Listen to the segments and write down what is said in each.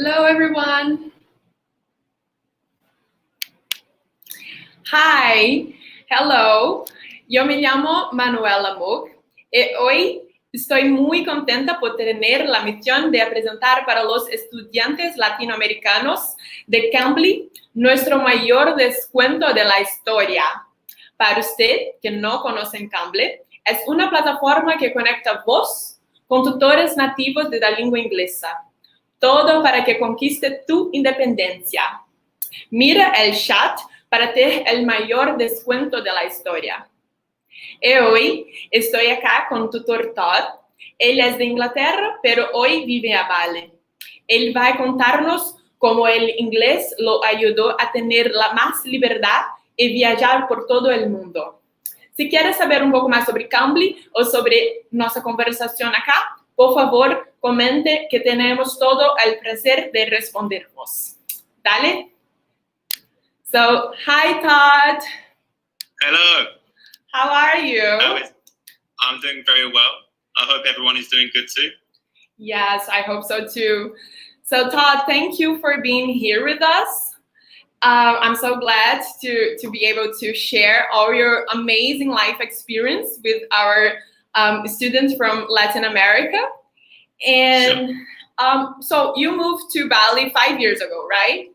Hello, everyone. Hi, hello. Yo me llamo Manuela Moog y hoy estoy muy contenta por tener la misión de presentar para los estudiantes latinoamericanos de Cambly nuestro mayor descuento de la historia. Para usted que no conoce Cambly, es una plataforma que conecta vos con tutores nativos de la lengua inglesa. Todo para que conquiste tu independencia. Mira el chat para tener el mayor descuento de la historia. Y hoy estoy acá con tutor Todd. Él es de Inglaterra, pero hoy vive a Bali. Él va a contarnos cómo el inglés lo ayudó a tener la más libertad y viajar por todo el mundo. Si quieres saber un poco más sobre Cambly o sobre nuestra conversación acá, por favor, comente que tenemos todo el placer de respondernos. Dale. So, hi, Todd. Hello. How are you? I'm doing very well. I hope everyone is doing good too. Yes, I hope so too. So, Todd, thank you for being here with us. I'm so glad to be able to share all your amazing life experience with our students from Latin America. And Sure. So you moved to Bali 5 years ago, right?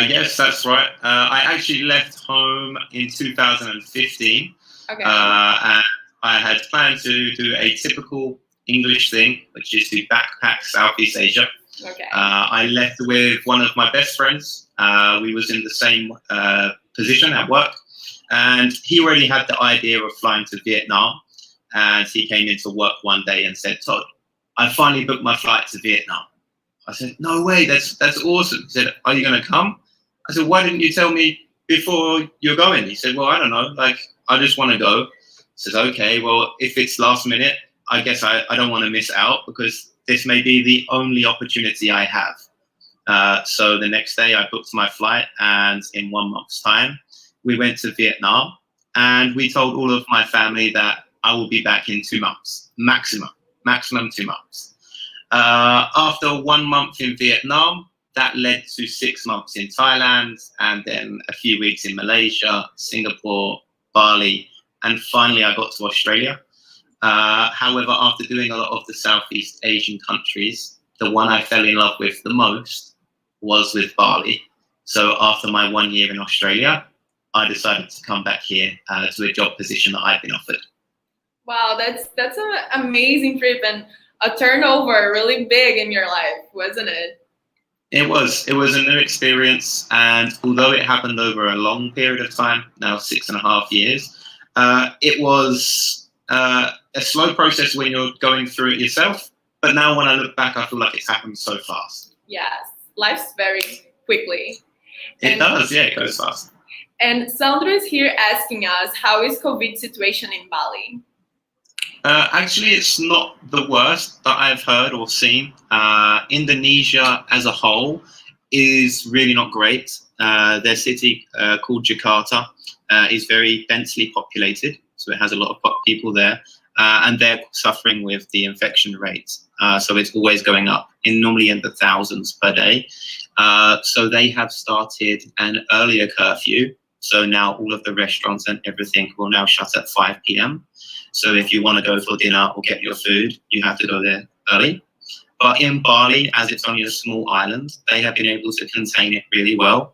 Yes, that's right. I actually left home in 2015. Okay. And I had planned to do a typical English thing, which is to backpack Southeast Asia. Okay. I left with one of my best friends. We was in the same position at work. And he already had the idea of flying to Vietnam. And he came into work one day and said, Todd, I finally booked my flight to Vietnam. I said, no way, that's awesome. He said, are you going to come? I said, why didn't you tell me before you're going? He said, well, I don't know, I just want to go. I said, okay, well, if it's last minute, I guess I don't want to miss out because this may be the only opportunity I have. So the next day I booked my flight, and in 1 month's time, we went to Vietnam, and we told all of my family that I will be back in 2 months, maximum 2 months. After 1 month in Vietnam, that led to 6 months in Thailand, and then a few weeks in Malaysia, Singapore, Bali, and finally I got to Australia. However, after doing a lot of the Southeast Asian countries, the one I fell in love with the most was with Bali. So after my 1 year in Australia, I decided to come back here to a job position that I've been offered. Wow, that's an amazing trip and a turnover really big in your life, wasn't it? It was a new experience, and although it happened over a long period of time, now 6.5 years, it was a slow process when you're going through it yourself. But now when I look back, I feel like it's happened so fast. Yes, life's very quickly. It does, yeah, it goes fast. And Sandra is here asking us, how is COVID situation in Bali? Actually, it's not the worst that I've heard or seen. Indonesia as a whole is really not great. Their city called Jakarta is very densely populated, so it has a lot of people there, and they're suffering with the infection rate. So it's always going up, normally in the thousands per day. So they have started an earlier curfew. So now all of the restaurants and everything will now shut at 5 p.m. So if you want to go for dinner or get your food, you have to go there early. But in Bali, as it's only a small island, they have been able to contain it really well.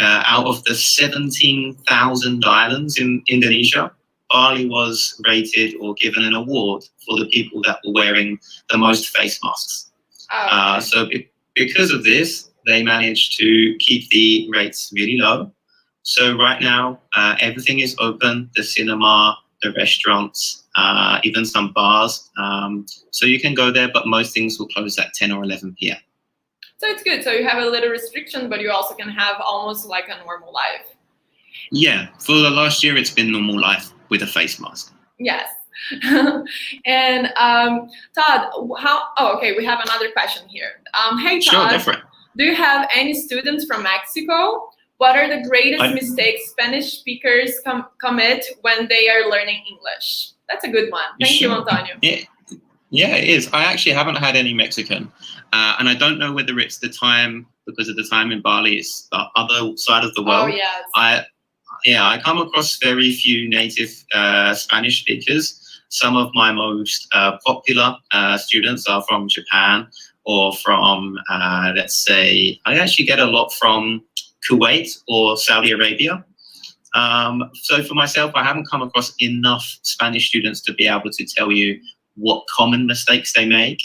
Out of the 17,000 islands in Indonesia, Bali was rated or given an award for the people that were wearing the most face masks. Oh. So because of this, they managed to keep the rates really low. So right now, everything is open, the cinema, the restaurants, even some bars. So you can go there, but most things will close at 10 or 11 p.m. So it's good. So you have a little restriction, but you also can have almost like a normal life. Yeah, for the last year, it's been normal life with a face mask. Yes. And Todd, okay, we have another question here. Hey, Todd, sure, go for it. Do you have any students from Mexico? What are the greatest mistakes Spanish speakers commit when they are learning English? That's a good one. Thank you, Antonio. Yeah, it is. I actually haven't had any Mexican. And I don't know whether it's the time, because of the time in Bali, it's the other side of the world. Oh, yes. I come across very few native Spanish speakers. Some of my most popular students are from Japan or from, let's say, I actually get a lot from Kuwait or Saudi Arabia. So for myself, I haven't come across enough Spanish students to be able to tell you what common mistakes they make.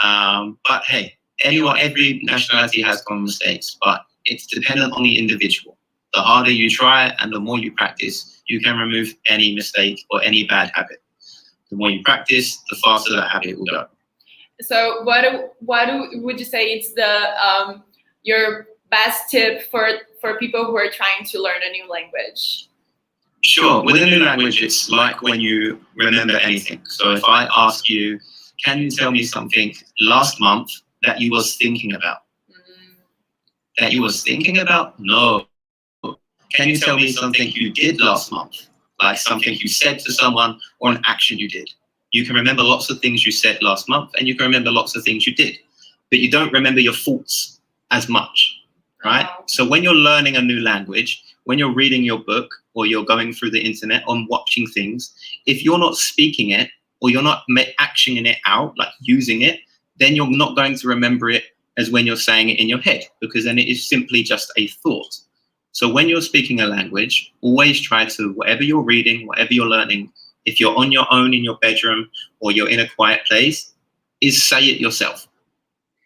But hey, every nationality has common mistakes, but it's dependent on the individual. The harder you try and the more you practice, you can remove any mistake or any bad habit. The more you practice, the faster that habit will go. So what would you say is the your best tip for people who are trying to learn a new language? Sure. With a new language, it's like when you remember anything. So if I ask you, can you tell me something last month that you was thinking about? That you was thinking about? No. Can you tell me something you did last month? Like something you said to someone or an action you did. You can remember lots of things you said last month and you can remember lots of things you did, but you don't remember your thoughts as much, right? So when you're learning a new language, when you're reading your book or you're going through the internet or watching things, if you're not speaking it or you're not actioning it out, like using it, then you're not going to remember it as when you're saying it in your head, because then it is simply just a thought. So when you're speaking a language, always try to, whatever you're reading, whatever you're learning, if you're on your own in your bedroom or you're in a quiet place, is say it yourself.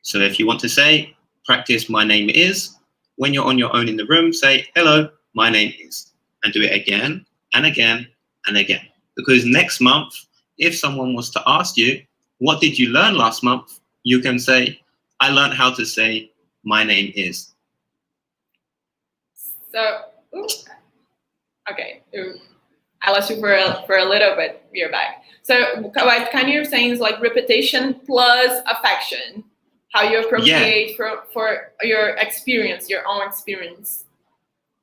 So if you want to say, practice my name is, when you're on your own in the room, say, hello, my name is, and do it again and again and again. Because next month, if someone was to ask you, what did you learn last month? You can say, I learned how to say, my name is. So, okay, I lost you for a little bit. We're back. So what kind you're saying is like repetition plus affection, how you appropriate for your experience, your own experience.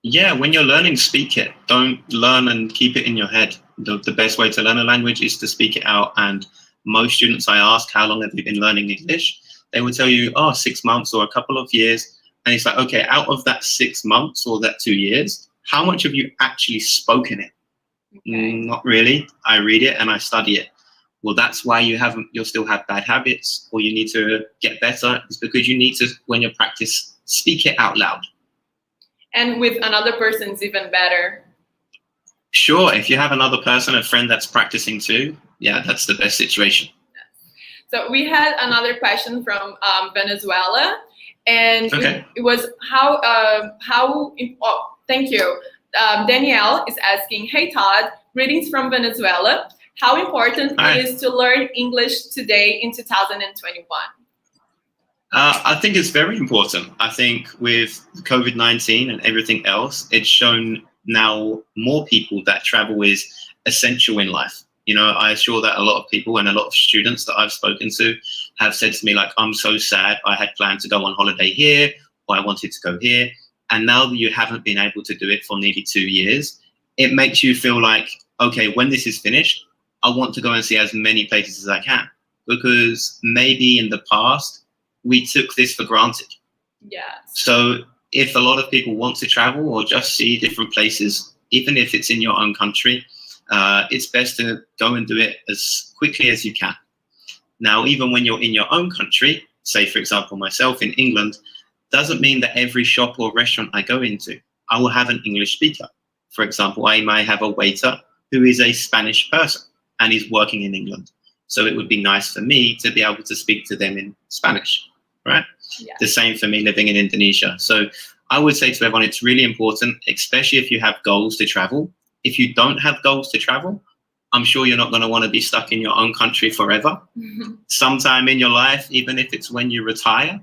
Yeah, when you're learning, speak it. Don't learn and keep it in your head. The best way to learn a language is to speak it out. And most students I ask, how long have you been learning English? They will tell you, 6 months or a couple of years. And it's like, okay, out of that 6 months or that 2 years, how much have you actually spoken it? Okay. Not really. I read it and I study it. Well, that's why you'll still have bad habits, or you need to get better. It's because you need to, when you practice, speak it out loud. And with another person is even better. Sure, if you have another person, a friend that's practicing too, yeah, that's the best situation. So we had another question from Venezuela, and okay. it was thank you. Danielle is asking, hey Todd, greetings from Venezuela. How important it is to learn English today in 2021? I think it's very important. I think with COVID-19 and everything else, it's shown now more people that travel is essential in life. You know, I assure that a lot of people and a lot of students that I've spoken to have said to me, like, I'm so sad. I had planned to go on holiday here, or I wanted to go here. And now that you haven't been able to do it for nearly 2 years, it makes you feel like, okay, when this is finished, I want to go and see as many places as I can. Because maybe in the past, we took this for granted. Yeah. So if a lot of people want to travel or just see different places, even if it's in your own country, it's best to go and do it as quickly as you can. Now, even when you're in your own country, say, for example, myself in England, doesn't mean that every shop or restaurant I go into, I will have an English speaker. For example, I might have a waiter who is a Spanish person and is working in England. So it would be nice for me to be able to speak to them in Spanish, right? Yeah. The same for me living in Indonesia. So I would say to everyone, it's really important, especially if you have goals to travel. If you don't have goals to travel, I'm sure you're not going to want to be stuck in your own country forever. Mm-hmm. Sometime in your life, even if it's when you retire,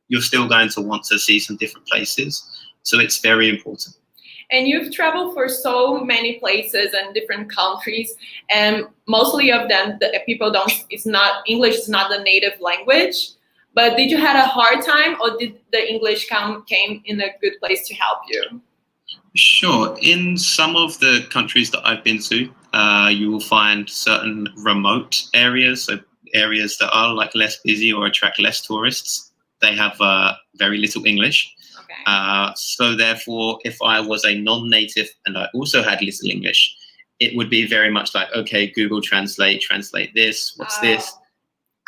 you're still going to want to see some different places. So it's very important. And you've traveled for so many places and different countries, and mostly of them, English is not the native language. But did you have a hard time, or did the English came in a good place to help you? Sure. In some of the countries that I've been to, you will find certain remote areas, so areas that are like less busy or attract less tourists. they have very little English. Okay. So therefore, if I was a non-native and I also had little English, it would be very much like, okay, Google translate this, what's this?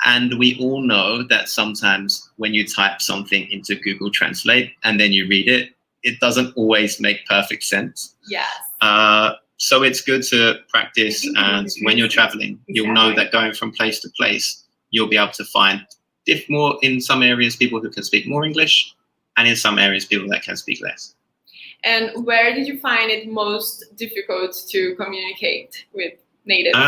And we all know that sometimes when you type something into Google Translate and then you read it, it doesn't always make perfect sense. Yes. So it's good to practice, and when you're traveling, you'll know that going from place to place, you'll be able to find more in some areas people who can speak more English, and in some areas people that can speak less. And where did you find it most difficult to communicate with natives?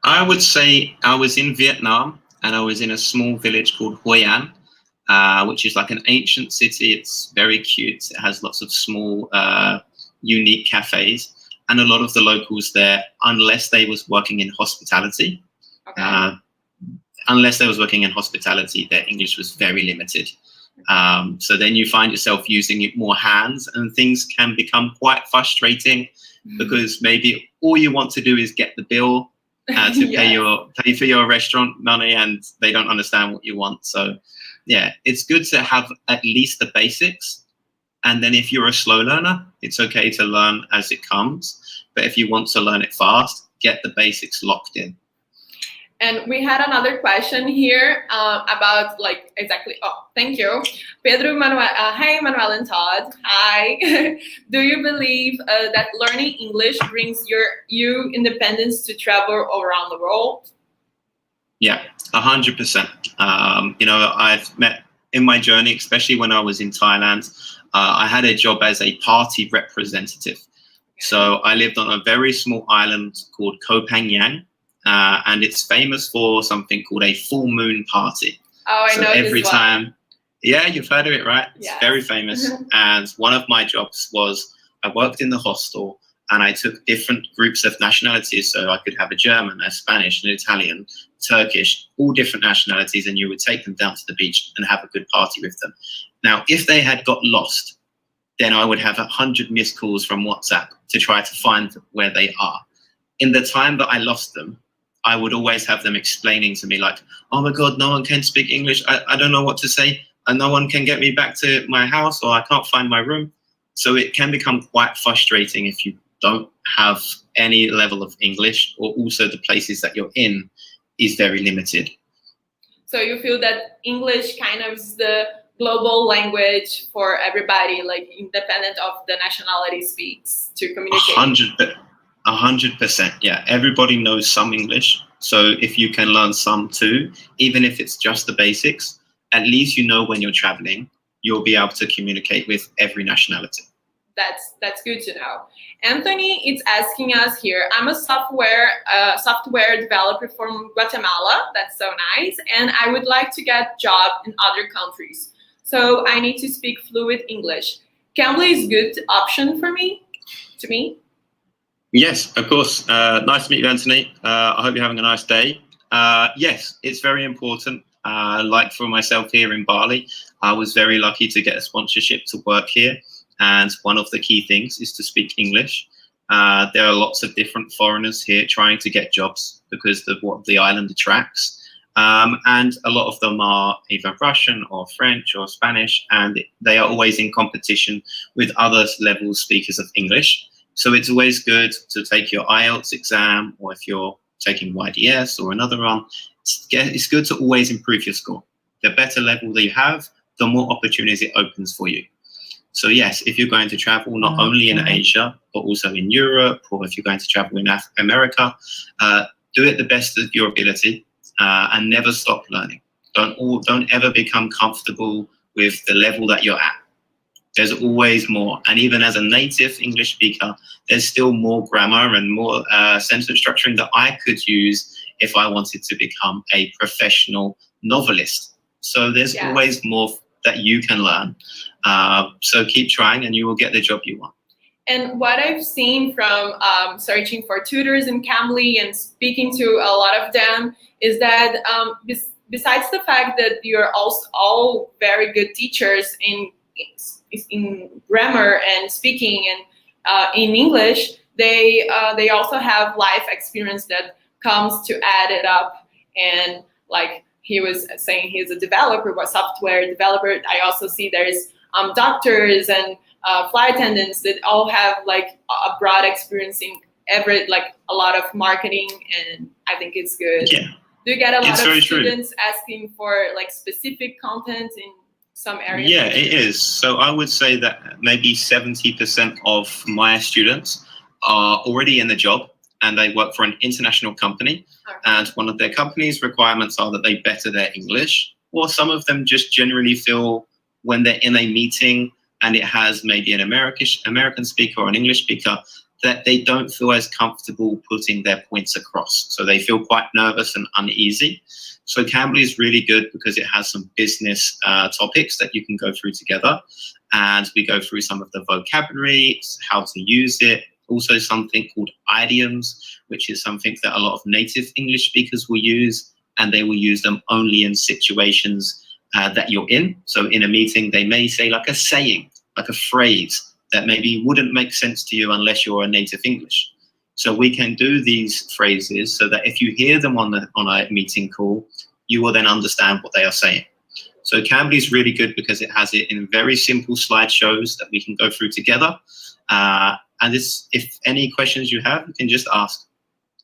I would say I was in Vietnam, and I was in a small village called Hoi An, which is like an ancient city. It's very cute. It has lots of small, unique cafes. And a lot of the locals there, unless they was working in hospitality, Okay. Their English was very limited. So then you find yourself using more hands, and things can become quite frustrating because maybe all you want to do is get the bill to pay for your restaurant money, and they don't understand what you want. So yeah, it's good to have at least the basics. And then if you're a slow learner, it's okay to learn as it comes. But if you want to learn it fast, get the basics locked in. And we had another question here about exactly. Oh, thank you, Pedro, Manuel. Hi, Manuel and Todd. Hi. Do you believe that learning English brings you independence to travel around the world? Yeah, 100%. I've met in my journey, especially when I was in Thailand, I had a job as a party representative. So I lived on a very small island called Koh Phangan. And it's famous for something called a full moon party. Oh, I know every this time, one. Yeah, you've heard of it, right? It's yes. Very famous. And one of my jobs was I worked in the hostel, and I took different groups of nationalities. So I could have a German, a Spanish, an Italian, Turkish, all different nationalities, and you would take them down to the beach and have a good party with them. Now, if they had got lost, then I would have 100 missed calls from WhatsApp to try to find where they are. In the time that I lost them, I would always have them explaining to me like, oh my God, no one can speak English. I don't know what to say. And no one can get me back to my house, or I can't find my room. So it can become quite frustrating if you don't have any level of English, or also the places that you're in is very limited. So you feel that English kind of is the global language for everybody, like independent of the nationality speaks to communicate? 100%, yeah. Everybody knows some English. So if you can learn some too, even if it's just the basics, at least you know when you're traveling, you'll be able to communicate with every nationality. That's good to know. Anthony is asking us here, I'm a software developer from Guatemala. That's so nice. And I would like to get a job in other countries. So I need to speak fluent English. Cambly is a good option for me, to me. Yes, of course. Nice to meet you, Anthony. I hope you're having a nice day. Yes, it's very important. Like for myself here in Bali, I was very lucky to get a sponsorship to work here. And one of the key things is to speak English. There are lots of different foreigners here trying to get jobs because of what the island attracts. And a lot of them are either Russian or French or Spanish, and they are always in competition with other level speakers of English. So it's always good to take your IELTS exam, or if you're taking YDS or another one, it's good to always improve your score. The better level that you have, the more opportunities it opens for you. So yes, if you're going to travel not only in Asia, but also in Europe, or if you're going to travel in America, do it the best of your ability and never stop learning. Don't ever become comfortable with the level that you're at. There's always more. And even as a native English speaker, there's still more grammar and more sentence structuring that I could use if I wanted to become a professional novelist. So there's always more that you can learn. So keep trying and you will get the job you want. And what I've seen from searching for tutors in Cambly and speaking to a lot of them is that besides the fact that you're also all very good teachers in grammar and speaking and in English, they also have life experience that comes to add it up and like he was saying he's a developer, a software developer. I also see there's doctors and flight attendants that all have like a broad experience in a lot of marketing, and I think it's good. Yeah. Do you get a lot of true. students asking for like specific content in some areas? Yeah, it is. So I would say that maybe 70% of my students are already in the job and they work for an international company. Okay. And one of their company's requirements are that they better their English, or some of them just generally feel when they're in a meeting and it has maybe an American speaker or an English speaker, that they don't feel as comfortable putting their points across. So they feel quite nervous and uneasy. So Cambly is really good because it has some business topics that you can go through together. And we go through some of the vocabulary, how to use it, also something called idioms, which is something that a lot of native English speakers will use, and they will use them only in situations that you're in. So in a meeting, they may say like a saying, like a phrase that maybe wouldn't make sense to you unless you're a native English. So we can do these phrases so that if you hear them on a meeting call, you will then understand what they are saying. So Cambly is really good because it has it in very simple slideshows that we can go through together. And if any questions you have, you can just ask.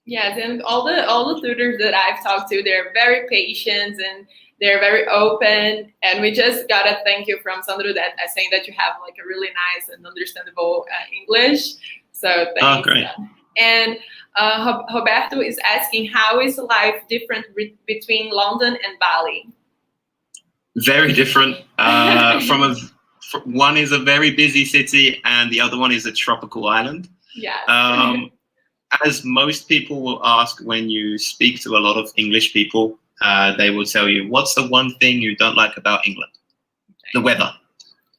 Yes, and all the tutors that I've talked to, they're very patient and they're very open. And we just got a thank you from Sandro that saying that you have like a really nice and understandable English. So thanks. Oh, great. And Roberto is asking, how is life different between London and Bali? Very different. One is a very busy city and the other one is a tropical island. Yeah. As most people will ask when you speak to a lot of English people, they will tell you, what's the one thing you don't like about England? Okay. The weather.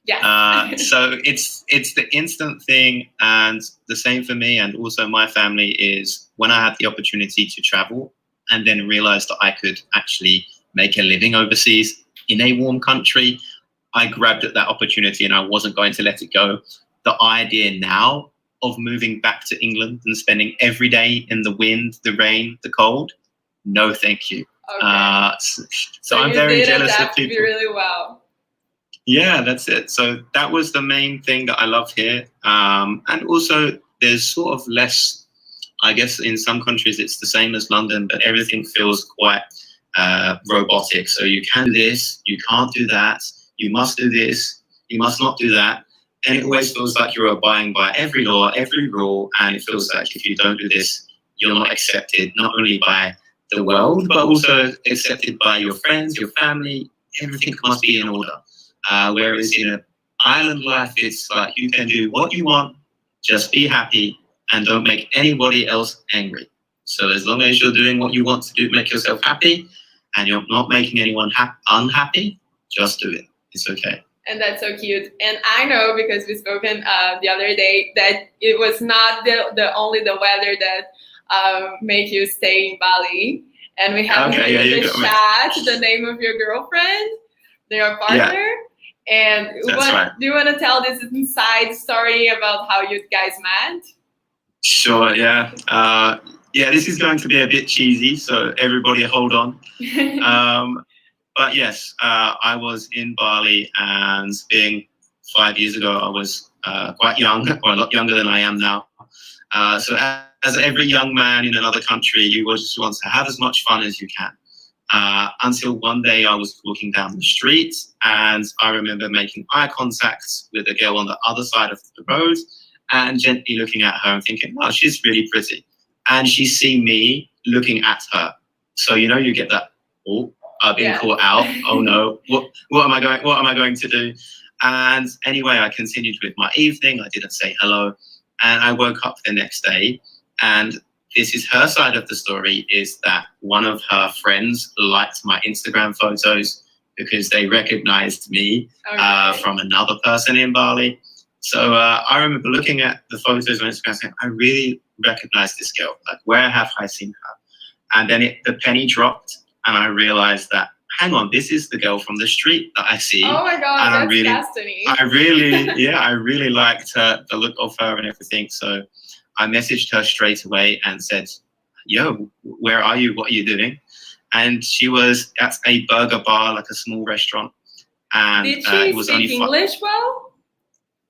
Yeah. So it's the instant thing, and the same for me and also my family is when I had the opportunity to travel and then realized that I could actually make a living overseas in a warm country, I grabbed at that opportunity and I wasn't going to let it go. The idea now of moving back to England and spending every day in the wind, the rain, the cold, no thank you. Okay. So I'm very jealous of people. Really well. Yeah, that's it. So that was the main thing that I love here. And also there's sort of less, I guess in some countries it's the same as London, but everything feels quite robotic. So you can do this, you can't do that, you must do this, you must not do that. And it always feels like you're abiding by every law, every rule, and it feels like if you don't do this, you're not accepted, not only by the world, but also accepted by your friends, your family. Everything must be in order. Whereas in island life, it's like you can do what you want, just be happy, and don't make anybody else angry. So as long as you're doing what you want to do, make yourself happy, and you're not making anyone unhappy, just do it. It's okay. And that's so cute. And I know, because we've spoken the other day, that it was not only the weather that make you stay in Bali. And we have in the chat the name of your girlfriend, their partner. Yeah. And do you want to tell this inside story about how you guys met? Sure, yeah. Yeah, this is going to be a bit cheesy, so everybody hold on. But yes, I was in Bali, and being 5 years ago, I was quite young, or a lot younger than I am now. So as every young man in another country, you just want to have as much fun as you can. Until one day I was walking down the street, and I remember making eye contact with a girl on the other side of the road and gently looking at her and thinking, wow, she's really pretty. And she see me looking at her. So, you get that, oh, I've been caught out. Oh no, what am I going to do? And anyway, I continued with my evening. I didn't say hello. And I woke up the next day, and this is her side of the story, is that one of her friends liked my Instagram photos because they recognized me from another person in Bali. So I remember looking at the photos on Instagram saying, I really recognize this girl. Like, where have I seen her? And then the penny dropped, and I realized that, hang on, this is the girl from the street that I see. Oh my God, and that's destiny. I really liked the look of her and everything. So I messaged her straight away and said, yo, where are you? What are you doing? and she was at a burger bar, like a small restaurant. And did she it was speak only English well?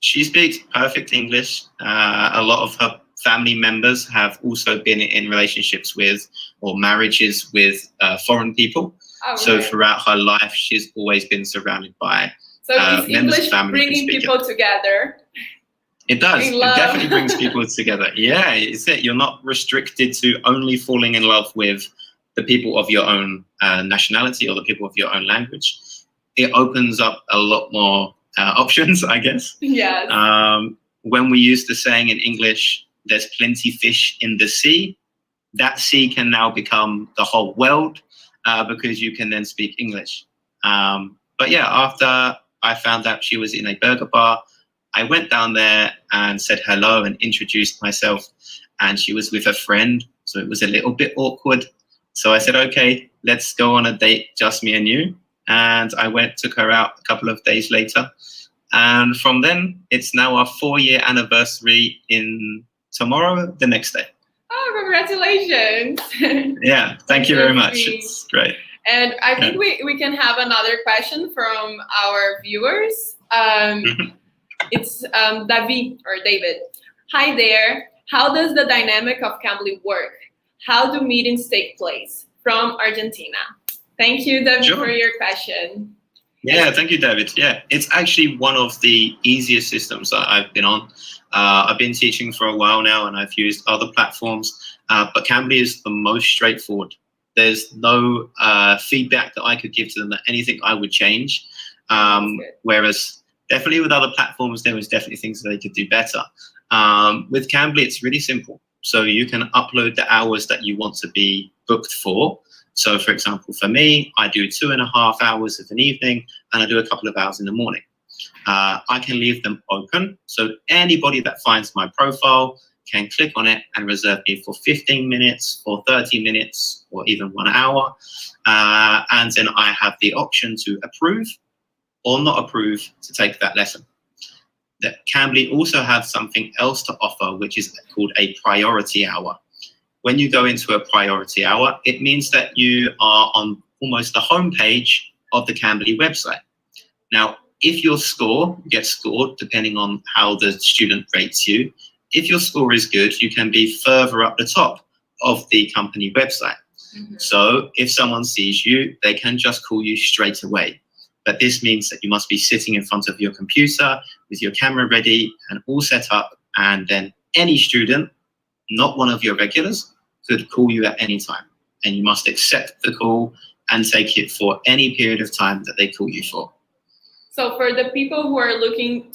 She speaks perfect English. A lot of her family members have also been in relationships with or marriages with foreign people. Oh, so right. throughout her life, she's always been surrounded by So is members of English family who bringing speak people together? It does. In It love. definitely brings people together. Yeah, it's it. You're not restricted to only falling in love with the people of your own nationality or the people of your own language. It opens up a lot more options, I guess. Yes. When we use the saying in English, there's plenty fish in the sea, that sea can now become the whole world because you can then speak English. But yeah, after I found out she was in a burger bar, I went down there and said hello and introduced myself, and she was with a friend, so it was a little bit awkward. So I said, okay, let's go on a date, just me and you. And I took her out a couple of days later. And from then, it's now our 4-year anniversary in tomorrow, the next day. Oh, congratulations. Yeah, thank you very much. It's great. And I think we can have another question from our viewers. It's David. Hi there. How does the dynamic of Cambly work? How do meetings take place? From Argentina. Thank you, David, for your question. Yeah, thank you, David. Yeah, it's actually one of the easiest systems that I've been on. I've been teaching for a while now, and I've used other platforms, but Cambly is the most straightforward. There's no feedback that I could give to them that anything I would change. Whereas definitely with other platforms, there was definitely things that they could do better. With Cambly, it's really simple. So you can upload the hours that you want to be booked for. So for example, for me, I do 2.5 hours of an evening and I do a couple of hours in the morning. I can leave them open. So anybody that finds my profile can click on it and reserve me for 15 minutes or 30 minutes or even 1 hour. And then I have the option to approve or not approve to take that lesson. That Cambly also has something else to offer, which is called a priority hour. When you go into a priority hour, it means that you are on almost the homepage of the Cambly website. Now, if your score gets scored, depending on how the student rates you, if your score is good, you can be further up the top of the company website. Mm-hmm. So if someone sees you, they can just call you straight away. But this means that you must be sitting in front of your computer with your camera ready and all set up. And then any student, not one of your regulars, could call you at any time. And you must accept the call and take it for any period of time that they call you for. So for the people who are looking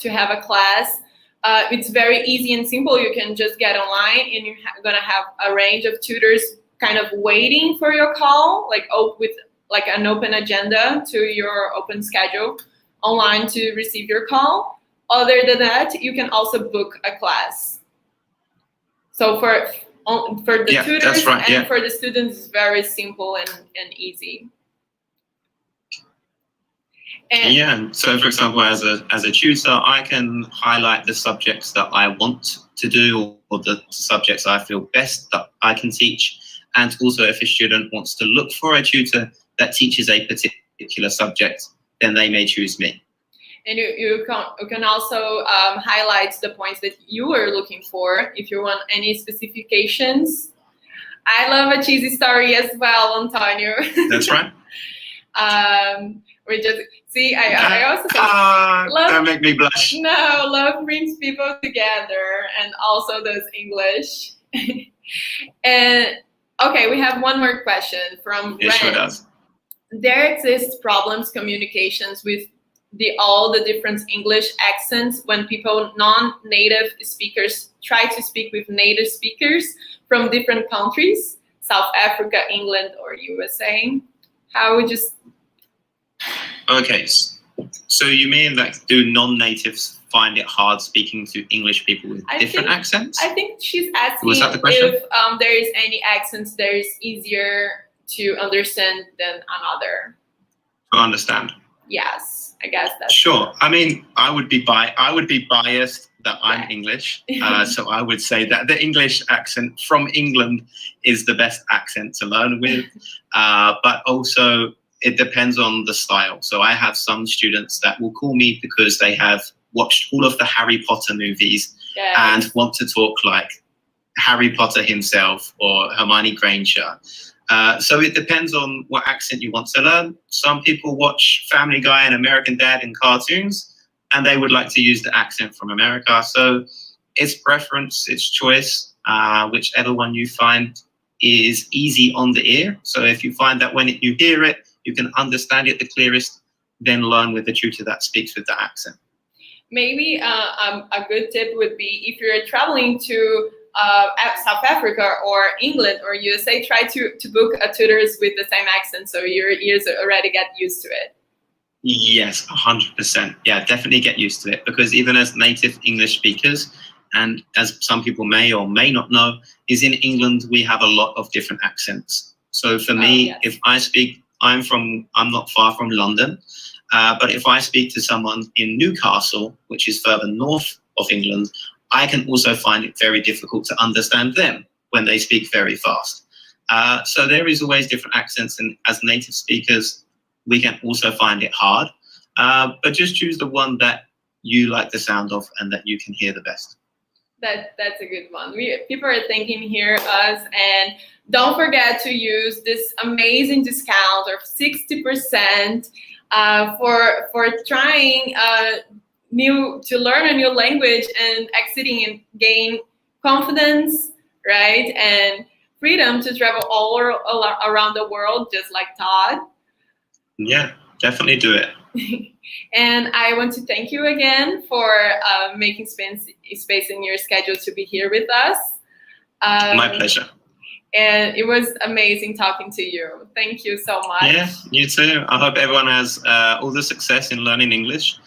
to have a class, it's very easy and simple. You can just get online and you're going to have a range of tutors kind of waiting for your call, with an open agenda to your open schedule online to receive your call. Other than that, you can also book a class. So for the tutors and for the students, it's very simple and easy. And so for example, as a tutor, I can highlight the subjects that I want to do or the subjects I feel best that I can teach. And also if a student wants to look for a tutor that teaches a particular subject, then they may choose me. And you can also highlight the points that you are looking for if you want any specifications. I love a cheesy story as well, Antonio. That's right. We just see. I also love. Don't make me blush. No, love brings people together, and also does English. And okay, we have one more question from It sure does. There exists problems communications with all the different English accents when people non-native speakers try to speak with native speakers from different countries, South Africa, England, or USA. How would you? Okay, so you mean that do non-natives find it hard speaking to English people with different accents? I think she's asking if there is any accents that is easier to understand than another. To understand. Yes, I guess that's sure. I mean, I would be biased that I'm English. So I would say that the English accent from England is the best accent to learn with. But also it depends on the style. So I have some students that will call me because they have watched all of the Harry Potter movies and want to talk like Harry Potter himself or Hermione Granger. So it depends on what accent you want to learn. Some people watch Family Guy and American Dad in cartoons, and they would like to use the accent from America. So it's preference, it's choice, whichever one you find is easy on the ear. So if you find that when you hear it, you can understand it the clearest, then learn with the tutor that speaks with the accent. Maybe a good tip would be if you're traveling to South Africa or England or USA, try to book a tutors with the same accent so your ears already get used to it. Yes, 100%. Yeah, definitely get used to it, because even as native English speakers, and as some people may or may not know, is in England we have a lot of different accents. So for me, if I speak, I'm not far from London, but if I speak to someone in Newcastle, which is further north of England, I can also find it very difficult to understand them when they speak very fast. So there is always different accents, and as native speakers, we can also find it hard. But just choose the one that you like the sound of and that you can hear the best. That's a good one. People are thinking here us, and don't forget to use this amazing discount of 60% for trying to learn a new language and exiting and gain confidence, right? And freedom to travel all around the world, just like Todd. Yeah, definitely do it. And I want to thank you again for making space in your schedule to be here with us. My pleasure. And it was amazing talking to you. Thank you so much. Yeah, you too. I hope everyone has all the success in learning English.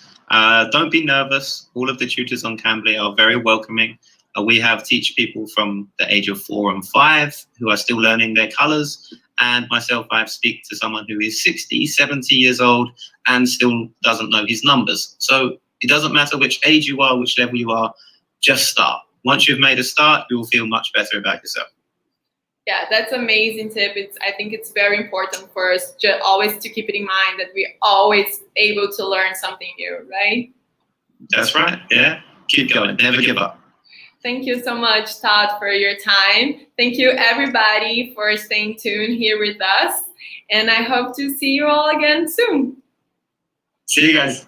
Don't be nervous. All of the tutors on Cambly are very welcoming. We teach people from the age of 4 and 5 who are still learning their colors. And myself, I speak to someone who is 60, 70 years old and still doesn't know his numbers. So it doesn't matter which age you are, which level you are, just start. Once you've made a start, you will feel much better about yourself. Yeah, that's an amazing tip. I think it's very important for us always to keep it in mind that we're always able to learn something new, right? That's right, yeah. Keep going, never give up. Thank you so much, Todd, for your time. Thank you, everybody, for staying tuned here with us. And I hope to see you all again soon. See you guys.